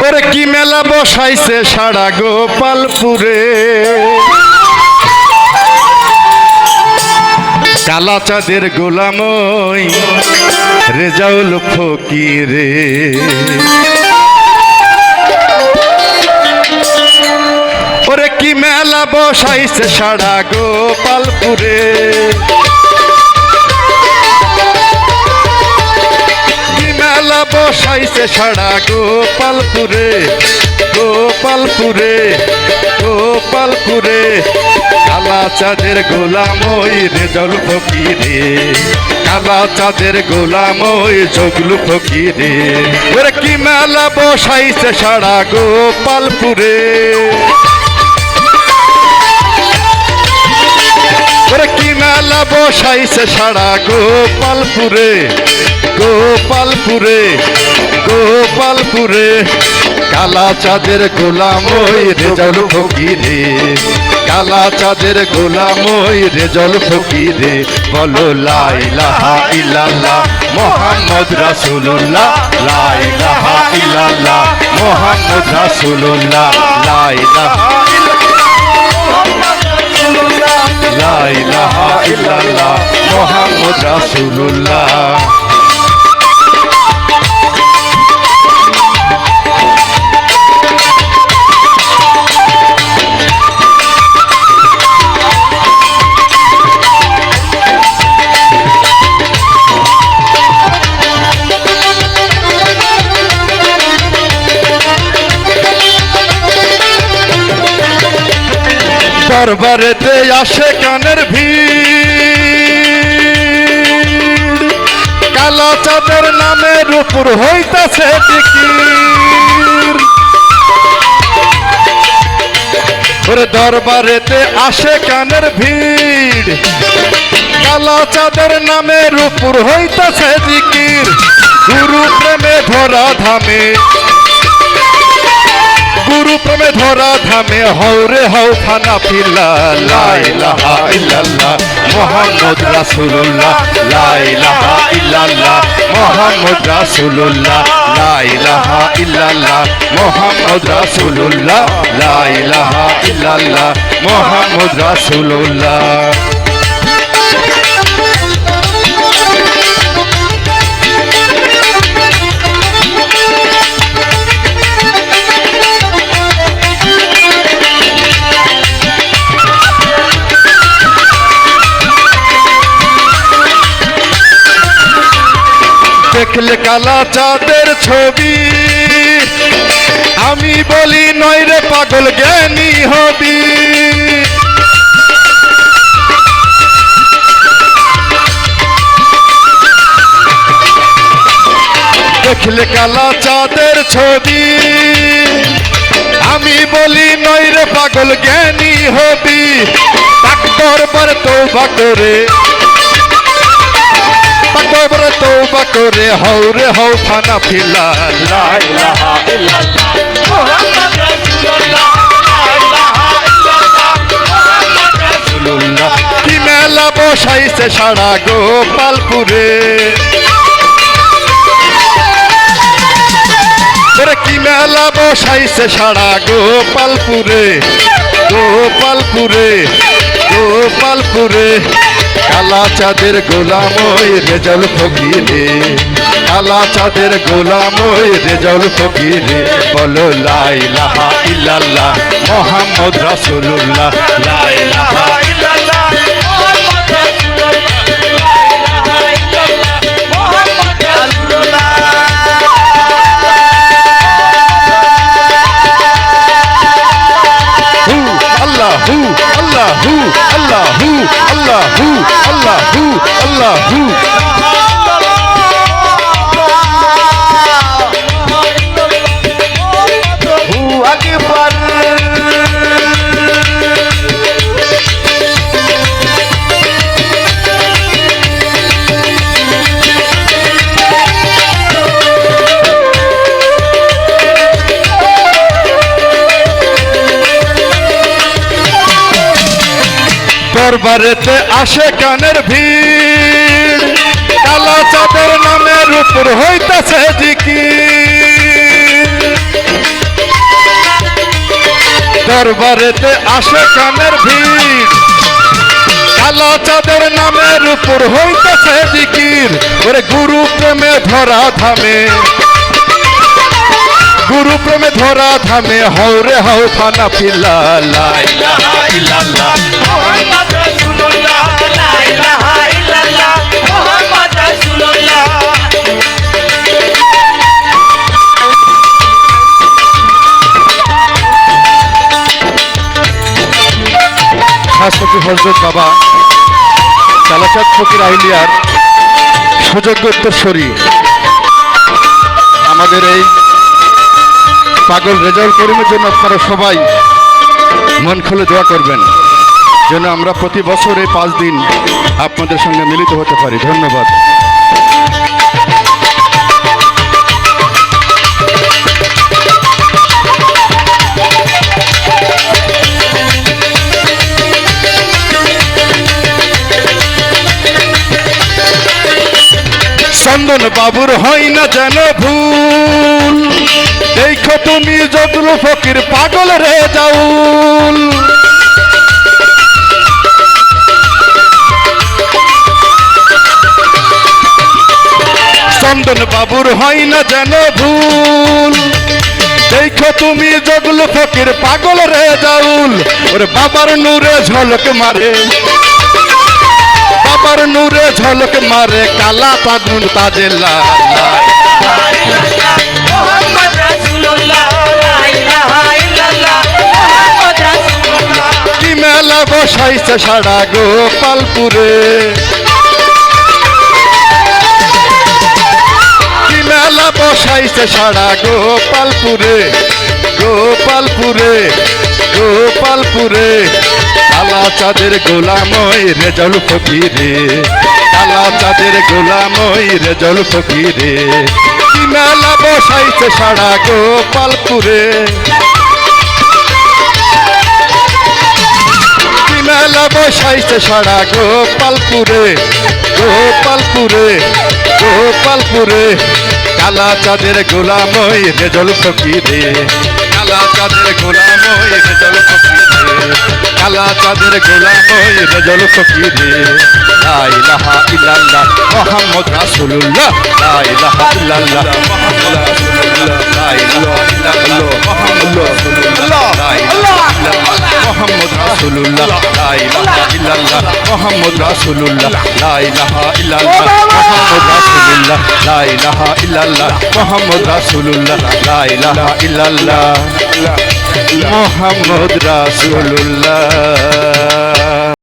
ওরে কি মেলা বসাইছে সারা গোপালপুরে, কালা চাঁদের গোলামই রেজাউল ফকিরে। ওরে কি মেলা বসাইছে সারা গোপালপুরে, কি মেলা বসাইছে সারা গোপালপুরে, গোপালপুরে গোপালপুরে, কালা চাঁদের গোলামই রেজাউল ফকিরে, কালা চাঁদের গোলামই জগলু ফকিরে। ওরে কি মেলা বসাইছে সারা গোপালপুরে, ওরে কি মেলা বসাইছে সারা গোপালপুরে, গোপালপুরে গোপালপুরে, কালা চাঁদের গোলামই রেজাউল ফকিরে, কালা চাঁদের গোলামই রেজাউল ফকিরে। বলো লা ইলাহা ইল্লাল্লাহ মুহাম্মদ রাসূলুল্লাহ, লা ইলাহা ইল্লাল্লাহ মুহাম্মদ রাসূলুল্লাহ, লা ইলাহা লা ইলাহা ইল্লাল্লাহ মুহাম্মদ রাসূলুল্লাহ। দরবারেতে আসে কানের ভিড়, কালা চাঁদের নামের উপর হইতাছে জিকির। ওরে দরবারেতে আসে কানের ভিড়, কালা চাঁদের নামের উপর হইতাছে জিকির। গুরু প্রেমে ধরা ধামে, গুরু প্রেমে ধরা ধামে হৌরে হও খানা ফিল্লা, লা ইলাহা ইল্লাল্লাহ মুহাম্মদ রাসূলুল্লাহ, লা ইলাহা ইল্লাল্লাহ মুহাম্মদ রাসূলুল্লাহ, লা ইলাহা ইল্লাল্লাহ মুহাম্মদ রাসূলুল্লাহ, লা ইলাহা ইল্লাল্লাহ মুহাম্মদ রাসূলুল্লাহ। দেখলে কালা চাঁদের ছবি, আমি বলি নয় রে পাগল জ্ঞানী হবি। দেখলে কালা চাঁদের ছবি, আমি বলি নয় রে পাগল জ্ঞানী হবি। পাক দরবার তওবা করে, পাকবরে তওবা করে হৌরে হও খানা ফিল্লা, লা ইলাহা ইল্লাল্লাহ মুহাম্মদ রাসূলুল্লাহ, লা ইলাহা ইল্লাল্লাহ মুহাম্মদ রাসূলুল্লাহ। কি মেলা বসাইছে সারা গোপালপুরে, ওরে কি মেলা বসাইছে সারা গোপালপুরে, গোপালপুরে গোপালপুরে, কালা চাঁদের গোলামই রেজাউল ফকিরে, কালা চাঁদের গোলামই রেজাউল ফকিরে। বলো লা ইলাহা ইল্লাল্লাহ মুহাম্মদ রাসূলুল্লাহ, লা ইলাহা ইল্লাল্লাহ মুহাম্মদ রাসূলুল্লাহ, লা ইলাহা ইল্লাল্লাহ মুহাম্মদ রাসূলুল্লাহ। আল্লাহু আল্লাহু আল্লাহু আল্লাহু আল্লাহু আল্লাহু আকবার। দরবারেতে আসে কানের ভিড়, কালা চাঁদের নামের উপর হইতাছে জিকির। দরবারেতে আসে কানের ভিড় কালা চাঁদের নামের উপর হইতেছে জিকির ওরে গুরু প্রেমে ধরা ধামে গুরু প্রেমে ধরা ধামে হৌরে হাউ ফানা ফিলা লা ইলাহা ইল্লাল্লাহ মুহাম্মদ রাসূলুল্লাহ লা ইলাহা ইল্লাল্লাহ মুহাম্মদ রাসূলুল্লাহ শাসকি হযরত বাবা কালাচাঁদ ফকির আউলিয়ার সুযোগ্য উত্তরসূরি আমাদের এই পাগল রেজাউল করিমের জন্য আপনারা সবাই মন খুলে দোয়া করবেন যেন আমরা প্রতি বছর এই 5 দিন আপনাদের সঙ্গে মিলিত হতে পারি। ধন্যবাদ। চন্দন বাবুর হয় না যেন ভুল দেখো তুমি জদরু ফকির পাগল রেজাউল চন্দন বাবুর হয় না যেন ভুল দেখো তুমি জগলু ফকির পাগল রেজাউল ওরে বাবার নূরে ঝলক মারে বাবার নূরে ঝলক মারে কালা পাগুন তাজে লাল মুহাম্মদ রাসূলুল্লাহ লা ইলাহা ইল্লাল্লাহ মুহাম্মদ রাসূলুল্লাহ কি মেলা বসাইছে সারা গোপালপুরে কি মেলা বসাইছে সারা গোপালপুরে গোপালপুরে গোপালপুরে কালা চাঁদের গোলামই রেজাউল ফকিরে কালা চাঁদের গোলামই রেজাউল ফকিরে কি মেলা বসাইছে সারা গোপালপুরে কি মেলা বসাইছে সারা গোপালপুরে গোপালপুরে গোপালপুরে কালা চাঁদের গোলামই রেজাউল ফকিরে কালা চাঁদের গোলামই রেজাউল ফকিরে কালা চাঁদের গোলামই রেজাউল ফকিরে লা ইলাহা ইল্লাল্লাহ মুহাম্মদ রাসূলুল্লাহ লা ইলাহা ইল্লাল্লাহ মুহাম্মদ রাসূলুল্লাহ লা ইলাহা ইল্লাল্লাহ মুহাম্মদ রাসূলুল্লাহ লা ইলাহা ইল্লাল্লাহ মুহাম্মদ রাসূলুল্লাহ লা ইলাহা ইল্লাল্লাহ মুহাম্মদ রাসূলুল্লাহ লা ইলাহা ইল্লাল্লাহ মুহাম্মদ রাসূলুল্লাহ লা ইলাহা ইল্লাল্লাহ মুহাম্মদ রাসূলুল্লাহ লা ইলাহা ইল্লাল্লাহ মুহাম্মদ রাসূলুল্লাহ